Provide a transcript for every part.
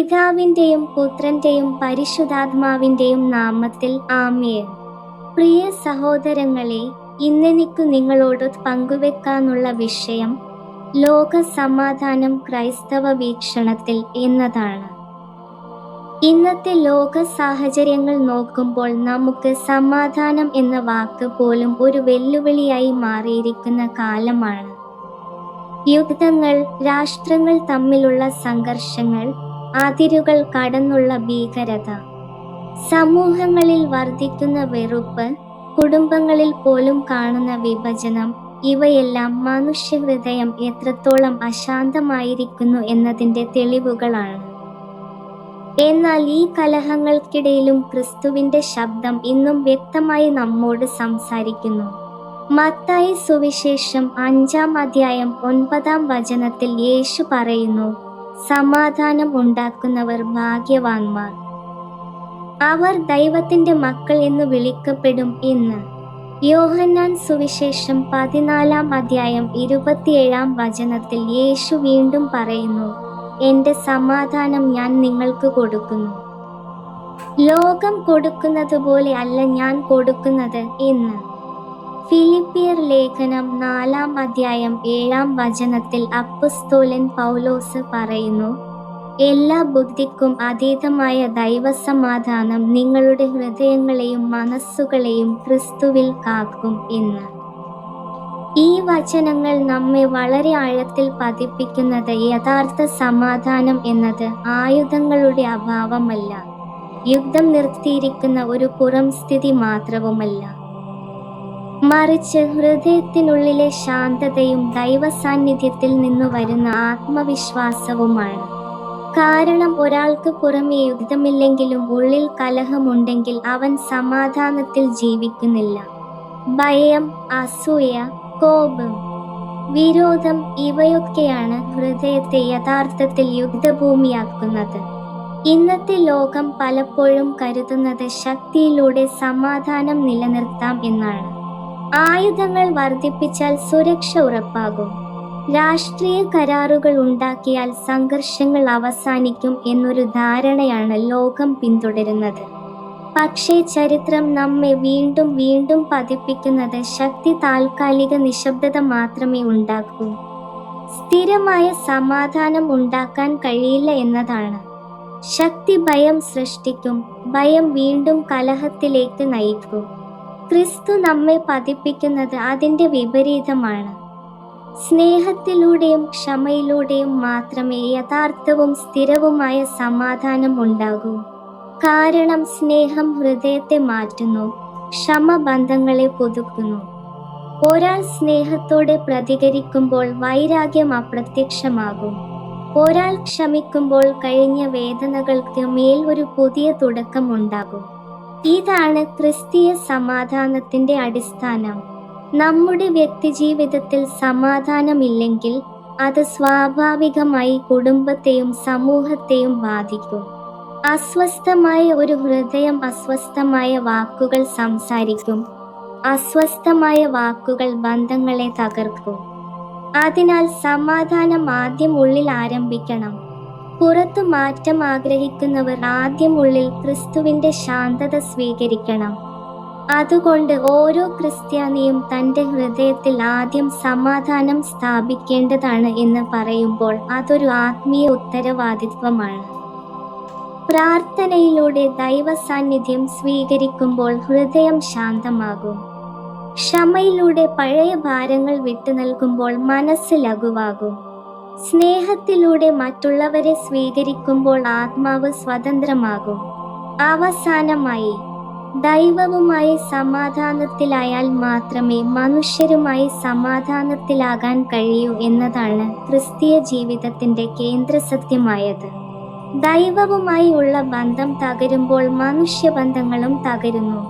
പിതാവിൻ്റെയും പുത്രൻ്റെയും പരിശുദ്ധാത്മാവിൻ്റെയും നാമത്തിൽ ആമേൻ. പ്രിയ സഹോദരങ്ങളെ, ഇന്നെനിക്കു നിങ്ങളോട് പങ്കുവെക്കാനുള്ള വിഷയം ലോക സമാധാനം ക്രൈസ്തവ വീക്ഷണത്തിൽ എന്നതാണ്. ഇന്നത്തെ ലോക സാഹചര്യങ്ങൾ നോക്കുമ്പോൾ നമുക്ക് സമാധാനം എന്ന വാക്ക് പോലും ഒരു വെല്ലുവിളിയായി മാറിയിരിക്കുന്ന കാലമാണ്. യുദ്ധങ്ങൾ, രാഷ്ട്രങ്ങൾ തമ്മിലുള്ള സംഘർഷങ്ങൾ, അതിരുകൾ കടന്നുള്ള ഭീകരത, സമൂഹങ്ങളിൽ വർദ്ധിക്കുന്ന വെറുപ്പ്, കുടുംബങ്ങളിൽ പോലും കാണുന്ന വിഭജനം, ഇവയെല്ലാം മനുഷ്യഹൃദയം എത്രത്തോളം അശാന്തമായിരിക്കുന്നു എന്നതിൻ്റെ തെളിവുകളാണ്. എന്നാൽ ഈ കലഹങ്ങൾക്കിടയിലും ക്രിസ്തുവിൻ്റെ ശബ്ദം ഇന്നും വ്യക്തമായി നമ്മോട് സംസാരിക്കുന്നു. മത്തായി സുവിശേഷം 5-ാം അധ്യായം 9-ാം വചനത്തിൽ യേശു പറയുന്നു, സമാധാനം ഉണ്ടാക്കുന്നവർ ഭാഗ്യവാന്മാർ, അവർ ദൈവത്തിൻ്റെ മക്കൾ എന്ന് വിളിക്കപ്പെടും എന്ന്. യോഹന്നാൻ സുവിശേഷം 14-ാം അധ്യായം 27-ാം വചനത്തിൽ യേശു വീണ്ടും പറയുന്നു, എൻ്റെ സമാധാനം ഞാൻ നിങ്ങൾക്ക് കൊടുക്കുന്നു. ലോകം കൊടുക്കുന്നത് പോലെ അല്ല ഞാൻ കൊടുക്കുന്നത് എന്ന്. ഫിലിപ്പിയർ ലേഖനം 4-ാം അധ്യായം 7-ാം വചനത്തിൽ അപ്പസ്തോലൻ പൗലോസ് പറയുന്നു, എല്ലാ ബുദ്ധിക്കും അതീതമായ ദൈവസമാധാനം നിങ്ങളുടെ ഹൃദയങ്ങളെയും മനസ്സുകളെയും ക്രിസ്തുവിൽ കാക്കും എന്ന്. ഈ വചനങ്ങൾ നമ്മെ വളരെ ആഴത്തിൽ പതിപ്പിക്കുന്നത് യഥാർത്ഥ സമാധാനം എന്നത് ആയുധങ്ങളുടെ അഭാവമല്ല, യുദ്ധം നിർത്തിയിരിക്കുന്ന ഒരു പുറംസ്ഥിതി മാത്രവുമല്ല, മറിച്ച് ഹൃദയത്തിനുള്ളിലെ ശാന്തതയും ദൈവസാന്നിധ്യത്തിൽ നിന്നു വരുന്ന ആത്മവിശ്വാസവുമാണ്. കാരണം ഒരാൾക്ക് പുറമേ യുദ്ധമില്ലെങ്കിലും ഉള്ളിൽ കലഹമുണ്ടെങ്കിൽ അവൻ സമാധാനത്തിൽ ജീവിക്കുന്നില്ല. ഭയം, അസൂയ, കോപം, വിരോധം ഇവയൊക്കെയാണ് ഹൃദയത്തെ യഥാർത്ഥത്തിൽ യുദ്ധഭൂമിയാക്കുന്നത്. ഇന്നത്തെ ലോകം പലപ്പോഴും കരുതുന്നത് ശക്തിയിലൂടെ സമാധാനം നിലനിർത്താം എന്നാണ്. ആയുധങ്ങൾ വർദ്ധിപ്പിച്ചാൽ സുരക്ഷ ഉറപ്പാകും, രാഷ്ട്രീയ കരാറുകൾ ഉണ്ടാക്കിയാൽ സംഘർഷങ്ങൾ അവസാനിക്കും എന്നൊരു ധാരണയാണ് ലോകം പിന്തുടരുന്നത്. പക്ഷേ ചരിത്രം നമ്മെ വീണ്ടും വീണ്ടും പതിപ്പിക്കുന്നത് ശക്തി താൽക്കാലിക നിശബ്ദത മാത്രമേ ഉണ്ടാക്കൂ, സ്ഥിരമായ സമാധാനം ഉണ്ടാക്കാൻ കഴിയില്ല എന്നതാണ്. ശക്തി ഭയം സൃഷ്ടിക്കും, ഭയം വീണ്ടും കലഹത്തിലേക്ക് നയിക്കും. ക്രിസ്തു നമ്മെ പതിപ്പിക്കുന്നത് അതിൻ്റെ വിപരീതമാണ്. സ്നേഹത്തിലൂടെയും ക്ഷമയിലൂടെയും മാത്രമേ യഥാർത്ഥവും സ്ഥിരവുമായ സമാധാനം ഉണ്ടാകൂ. കാരണം സ്നേഹം ഹൃദയത്തെ മാറ്റുന്നു, ക്ഷമ ബന്ധങ്ങളെ പുതുക്കുന്നു. ഒരാൾ സ്നേഹത്തോടെ പ്രതികരിക്കുമ്പോൾ വൈരാഗ്യം അപ്രത്യക്ഷമാകും. ഒരാൾ ക്ഷമിക്കുമ്പോൾ കഴിഞ്ഞ വേദനകൾക്ക് മേൽ ഒരു പുതിയ തുടക്കം ഉണ്ടാകും. ഇതാണ് ക്രിസ്തീയ സമാധാനത്തിൻ്റെ അടിസ്ഥാനം. നമ്മുടെ വ്യക്തിജീവിതത്തിൽ സമാധാനമില്ലെങ്കിൽ അത് സ്വാഭാവികമായി കുടുംബത്തെയും സമൂഹത്തെയും ബാധിക്കും. അസ്വസ്ഥമായ ഒരു ഹൃദയം അസ്വസ്ഥമായ വാക്കുകൾ സംസാരിക്കും, അസ്വസ്ഥമായ വാക്കുകൾ ബന്ധങ്ങളെ തകർക്കും. അതിനാൽ സമാധാനം ആദ്യം ഉള്ളിൽ ആരംഭിക്കണം. പുറത്തു മാറ്റം ആഗ്രഹിക്കുന്നവർ ആദ്യം ഉള്ളിൽ ക്രിസ്തുവിൻ്റെ ശാന്തത സ്വീകരിക്കണം. അതുകൊണ്ട് ഓരോ ക്രിസ്ത്യാനിയും തൻ്റെ ഹൃദയത്തിൽ ആദ്യം സമാധാനം സ്ഥാപിക്കേണ്ടതാണ് എന്ന് പറയുമ്പോൾ അതൊരു ആത്മീയ ഉത്തരവാദിത്വമാണ്. പ്രാർത്ഥനയിലൂടെ ദൈവസാന്നിധ്യം സ്വീകരിക്കുമ്പോൾ ഹൃദയം ശാന്തമാകും. ക്ഷമയിലൂടെ പഴയ ഭാരങ്ങൾ വിട്ടുനൽകുമ്പോൾ മനസ്സ് ലഘുവാകും. സ്നേഹത്തിലൂടെ മറ്റുള്ളവരെ സ്വീകരിക്കുമ്പോൾ ആത്മാവ് സ്വതന്ത്രമാകും. അവസാനമായി, ദൈവവുമായി സമാധാനത്തിലായാൽ മാത്രമേ മനുഷ്യരുമായി സമാധാനത്തിലാകാൻ കഴിയൂ എന്നതാണ് ക്രിസ്തീയ ജീവിതത്തിൻ്റെ കേന്ദ്രസത്യമായത്. ദൈവവുമായി ഉള്ള ബന്ധം തകരുമ്പോൾ മനുഷ്യബന്ധങ്ങളും തകരുന്നു.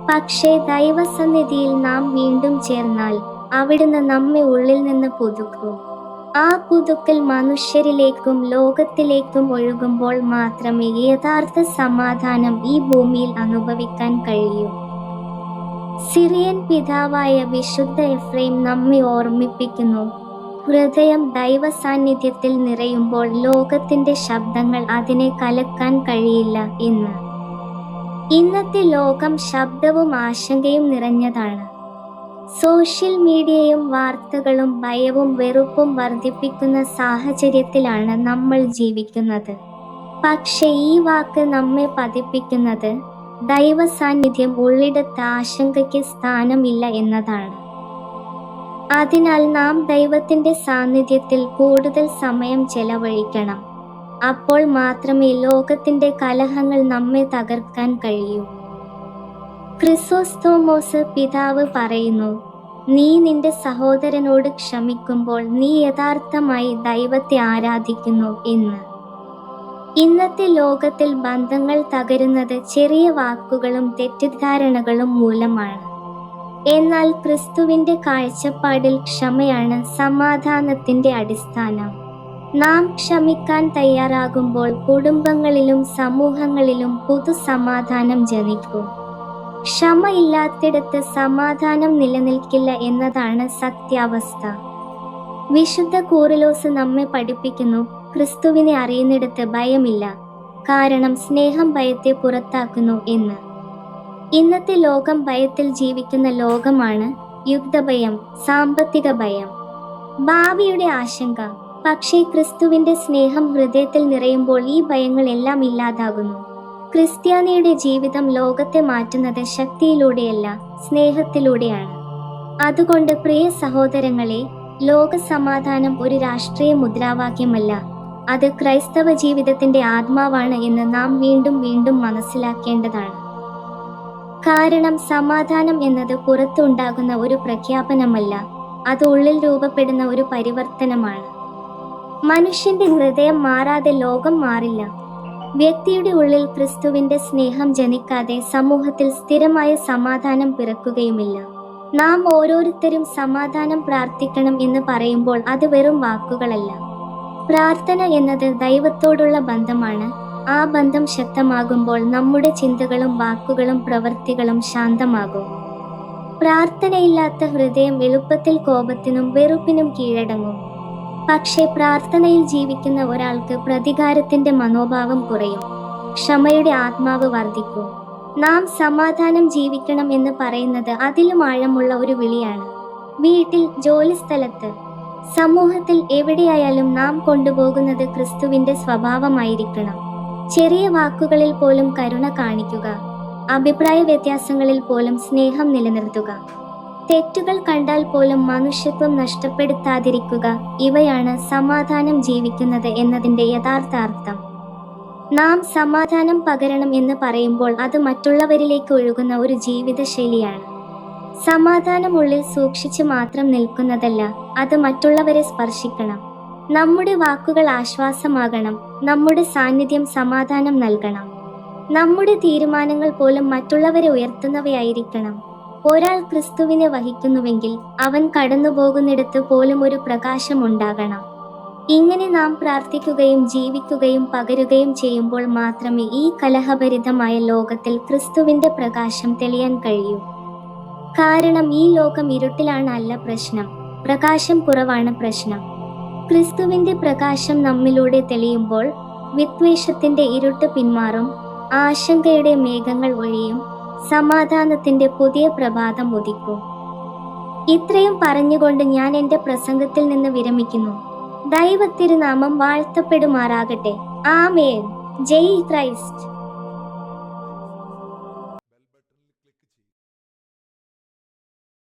പക്ഷേ ദൈവസന്നിധിയിൽ നാം വീണ്ടും ചേർന്നാൽ അവിടുന്ന് നമ്മെ ഉള്ളിൽ നിന്ന് പുതുക്കും. ആ പുതുക്കൽ മനുഷ്യരിലേക്കും ലോകത്തിലേക്കും ഒഴുകുമ്പോൾ മാത്രമേ യഥാർത്ഥ സമാധാനം ഈ ഭൂമിയിൽ അനുഭവിക്കാൻ കഴിയൂ. സിറിയൻ പിതാവായ വിശുദ്ധ എഫ്രൈം നമ്മെ ഓർമ്മിപ്പിക്കുന്നു, ഹൃദയം ദൈവ സാന്നിധ്യത്തിൽ നിറയുമ്പോൾ ലോകത്തിന്റെ ശബ്ദങ്ങൾ അതിനെ കലക്കാൻ കഴിയില്ല എന്ന്. ഇന്നത്തെ ലോകം ശബ്ദവും ആശങ്കയും നിറഞ്ഞതാണ്. സോഷ്യൽ മീഡിയയും വാർത്തകളും ഭയവും വെറുപ്പും വർദ്ധിപ്പിക്കുന്ന സാഹചര്യത്തിലാണ് നമ്മൾ ജീവിക്കുന്നത്. പക്ഷേ ഈ വാക്ക് നമ്മെ പതിപ്പിക്കുന്നത് ദൈവ സാന്നിധ്യം ഉള്ളിടത്ത് ആശങ്കയ്ക്ക് സ്ഥാനമില്ല എന്നതാണ്. അതിനാൽ നാം ദൈവത്തിന്റെ സാന്നിധ്യത്തിൽ കൂടുതൽ സമയം ചെലവഴിക്കണം. അപ്പോൾ മാത്രമേ ലോകത്തിന്റെ കലഹങ്ങൾ നമ്മെ തകർക്കാൻ കഴിയൂ. ക്രിസോസ്തോമോസ് പിതാവ് പറയുന്നു, നീ നിന്റെ സഹോദരനോട് ക്ഷമിക്കുമ്പോൾ നീ യഥാർത്ഥമായി ദൈവത്തെ ആരാധിക്കുന്നു എന്ന്. ഇന്നത്തെ ലോകത്തിൽ ബന്ധങ്ങൾ തകരുന്നത് ചെറിയ വാക്കുകളും തെറ്റിദ്ധാരണകളും മൂലമാണ്. എന്നാൽ ക്രിസ്തുവിന്റെ കാഴ്ചപ്പാടിൽ ക്ഷമയാണ് സമാധാനത്തിന്റെ അടിസ്ഥാനം. നാം ക്ഷമിക്കാൻ തയ്യാറാകുമ്പോൾ കുടുംബങ്ങളിലും സമൂഹങ്ങളിലും പുതു സമാധാനം ജനിക്കും. ക്ഷമയില്ലാത്തിടത്ത് സമാധാനം നിലനിൽക്കില്ല എന്നതാണ് സത്യാവസ്ഥ. വിശുദ്ധ കൂറിലോസ് നമ്മെ പഠിപ്പിക്കുന്നു, ക്രിസ്തുവിനെ അറിയുന്നിടത്ത് ഭയമില്ല, കാരണം സ്നേഹം ഭയത്തെ പുറത്താക്കുന്നു എന്ന്. ഇന്നത്തെ ലോകം ഭയത്തിൽ ജീവിക്കുന്ന ലോകമാണ്. യുദ്ധഭയം, സാമ്പത്തിക ഭയം, ഭാവിയുടെ ആശങ്ക. പക്ഷേ ക്രിസ്തുവിന്റെ സ്നേഹം ഹൃദയത്തിൽ നിറയുമ്പോൾ ഈ ഭയങ്ങളെല്ലാം ഇല്ലാതാകുന്നു. ക്രിസ്ത്യാനിയുടെ ജീവിതം ലോകത്തെ മാറ്റുന്നത് ശക്തിയിലൂടെയല്ല, സ്നേഹത്തിലൂടെയാണ്. അതുകൊണ്ട് പ്രിയ സഹോദരങ്ങളെ, ലോക സമാധാനം ഒരു രാഷ്ട്രീയ മുദ്രാവാക്യമല്ല, അത് ക്രൈസ്തവ ജീവിതത്തിന്റെ ആത്മാവാണ് എന്ന് നാം വീണ്ടും വീണ്ടും മനസ്സിലാക്കേണ്ടതാണ്. കാരണം സമാധാനം എന്നത് പുറത്തുണ്ടാകുന്ന ഒരു പ്രഖ്യാപനമല്ല, അത് ഉള്ളിൽ രൂപപ്പെടുന്ന ഒരു പരിവർത്തനമാണ്. മനുഷ്യന്റെ ഹൃദയം മാറാതെ ലോകം മാറില്ല. വ്യക്തിയുടെ ഉള്ളിൽ ക്രിസ്തുവിന്റെ സ്നേഹം ജനിക്കാതെ സമൂഹത്തിൽ സ്ഥിരമായ സമാധാനം പിറക്കുകയുമില്ല. നാം ഓരോരുത്തരും സമാധാനം പ്രാർത്ഥിക്കണം എന്ന് പറയുമ്പോൾ അത് വെറും വാക്കുകളല്ല. പ്രാർത്ഥന എന്നത് ദൈവത്തോടുള്ള ബന്ധമാണ്. ആ ബന്ധം ശക്തമാകുമ്പോൾ നമ്മുടെ ചിന്തകളും വാക്കുകളും പ്രവൃത്തികളും ശാന്തമാകും. പ്രാർത്ഥനയില്ലാത്ത ഹൃദയം എളുപ്പത്തിൽ കോപത്തിനും വെറുപ്പിനും കീഴടങ്ങും. പക്ഷേ പ്രാർത്ഥനയിൽ ജീവിക്കുന്ന ഒരാൾക്ക് പ്രതികാരത്തിന്റെ മനോഭാവം കുറയും, ക്ഷമയുടെ ആത്മാവ് വർദ്ധിക്കും. നാം സമാധാനം ജീവിക്കണം എന്ന് പറയുന്നത് അതിലും ആഴമുള്ള ഒരു വിളിയാണ്. വീട്ടിൽ, ജോലിസ്ഥലത്ത്, സമൂഹത്തിൽ, എവിടെയായാലും നാം കൊണ്ടുപോകുന്നത് ക്രിസ്തുവിന്റെ സ്വഭാവമായിരിക്കണം. ചെറിയ വാക്കുകളിൽ പോലും കരുണ കാണിക്കുക, അഭിപ്രായ വ്യത്യാസങ്ങളിൽ പോലും സ്നേഹം നിലനിർത്തുക, തെറ്റുകൾ കണ്ടാൽ പോലും മനുഷ്യത്വം നഷ്ടപ്പെടുത്താതിരിക്കുക. ഇവയാണ് സമാധാനം ജീവിക്കുന്നത് എന്നതിൻ്റെ യഥാർത്ഥ അർത്ഥം. നാം സമാധാനം പകരണം എന്ന് പറയുമ്പോൾ അത് മറ്റുള്ളവരിലേക്ക് ഒഴുകുന്ന ഒരു ജീവിതശൈലിയാണ്. സമാധാനം ഉള്ളിൽ സൂക്ഷിച്ച് മാത്രം നിൽക്കുന്നതല്ല, അത് മറ്റുള്ളവരെ സ്പർശിക്കണം. നമ്മുടെ വാക്കുകൾ ആശ്വാസമാകണം, നമ്മുടെ സാന്നിധ്യം സമാധാനം നൽകണം, നമ്മുടെ തീരുമാനങ്ങൾ പോലും മറ്റുള്ളവരെ ഉയർത്തുന്നവയായിരിക്കണം. ഒരാൾ ക്രിസ്തുവിനെ വഹിക്കുന്നുവെങ്കിൽ അവൻ കടന്നുപോകുന്നിടത്ത് പോലും ഒരു പ്രകാശം ഉണ്ടാകണം. ഇങ്ങനെ നാം പ്രാർത്ഥിക്കുകയും ജീവിക്കുകയും പകരുകയും ചെയ്യുമ്പോൾ മാത്രമേ ഈ കലഹഭരിതമായ ലോകത്തിൽ ക്രിസ്തുവിന്റെ പ്രകാശം തെളിയാൻ കഴിയൂ. കാരണം ഈ ലോകം ഇരുട്ടിലാണ് അല്ല പ്രശ്നം, പ്രകാശം കുറവാണ് പ്രശ്നം. ക്രിസ്തുവിന്റെ പ്രകാശം നമ്മിലൂടെ തെളിയുമ്പോൾ വിദ്വേഷത്തിന്റെ ഇരുട്ട് പിന്മാറും, ആശങ്കയുടെ മേഘങ്ങൾ ഒഴിയും, സമാധാനത്തിന്റെ പുതിയ പ്രഭാതം ഉദിക്കും. ഇത്രയും പറഞ്ഞുകൊണ്ട് ഞാൻ എൻ്റെ പ്രസംഗത്തിൽ നിന്ന് വിരമിക്കുന്നു. ദൈവത്തിരുനാമം വാഴ്ത്തപ്പെടുമാറാകട്ടെ. ആമേൻ. ജയ് ക്രൈസ്റ്റ്.